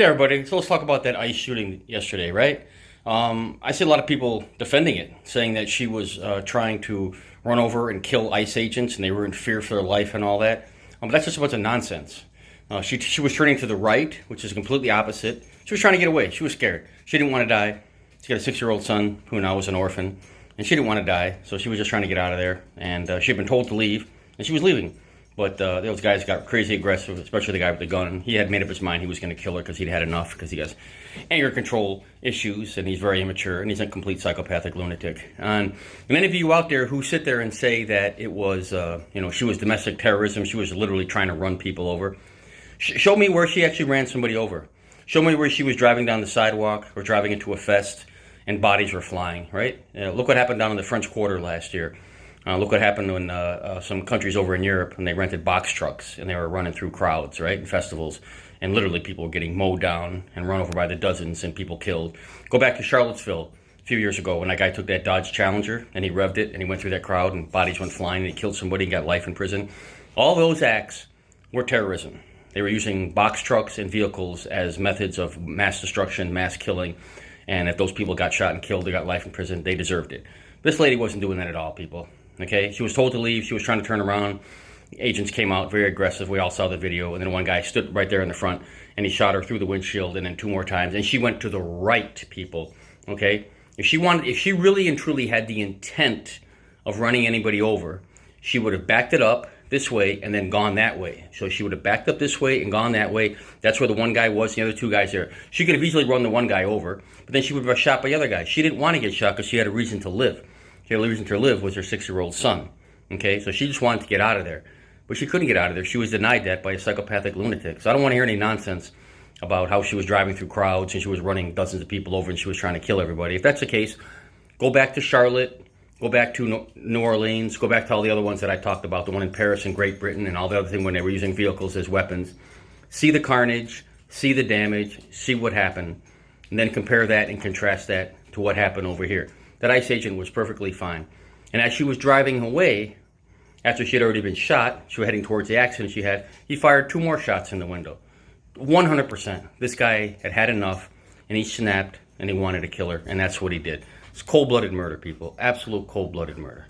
Yeah, everybody. So let's talk about that ICE shooting yesterday, right? I see a lot of people defending it, saying that she was trying to run over and kill ICE agents, and they were in fear for their life and all that. But that's just a bunch of nonsense. She was turning to the right, which is completely opposite. She was trying to get away. She was scared. She didn't want to die. She got a 6-year-old son who now was an orphan, and she didn't want to die, so she was just trying to get out of there. And she had been told to leave, and she was leaving. But those guys got crazy aggressive, especially the guy with the gun. He had made up his mind he was going to kill her because he'd had enough, because he has anger control issues, and he's very immature, and he's a complete psychopathic lunatic. And any of you out there who sit there and say that it was, she was domestic terrorism, she was literally trying to run people over, show me where she actually ran somebody over. Show me where she was driving down the sidewalk or driving into a fest and bodies were flying, right? Look what happened down in the French Quarter last year. Look what happened when some countries over in Europe, when they rented box trucks and they were running through crowds, right, and festivals, and literally people were getting mowed down and run over by the dozens and people killed. Go back to Charlottesville a few years ago when that guy took that Dodge Challenger and he revved it and he went through that crowd and bodies went flying and he killed somebody and got life in prison. All those acts were terrorism. They were using box trucks and vehicles as methods of mass destruction, mass killing, and if those people got shot and killed, they got life in prison, they deserved it. This lady wasn't doing that at all, people. Okay, she was told to leave. She was trying to turn around. The agents came out very aggressive. We all saw the video. And then one guy stood right there in the front and he shot her through the windshield and then 2 more times. And she went to the right, people. Okay, if she really and truly had the intent of running anybody over, she would have backed it up this way and then gone that way. So she would have backed up this way and gone that way. That's where the one guy was, the other 2 guys there. She could have easily run the one guy over, but then she would have shot by the other guy. She didn't want to get shot because she had a reason to live. The only reason to live was her 6-year-old son. Okay, so she just wanted to get out of there. But she couldn't get out of there. She was denied that by a psychopathic lunatic. So I don't want to hear any nonsense about how she was driving through crowds and she was running dozens of people over and she was trying to kill everybody. If that's the case, go back to Charlotte, go back to New Orleans, go back to all the other ones that I talked about, the one in Paris and Great Britain and all the other things when they were using vehicles as weapons. See the carnage, see the damage, see what happened, and then compare that and contrast that to what happened over here. That ICE agent was perfectly fine. And as she was driving away, after she had already been shot, she was heading towards the accident she had, he fired 2 more shots in the window. 100%. This guy had had enough, and he snapped, and he wanted to kill her, and that's what he did. It's cold-blooded murder, people. Absolute cold-blooded murder.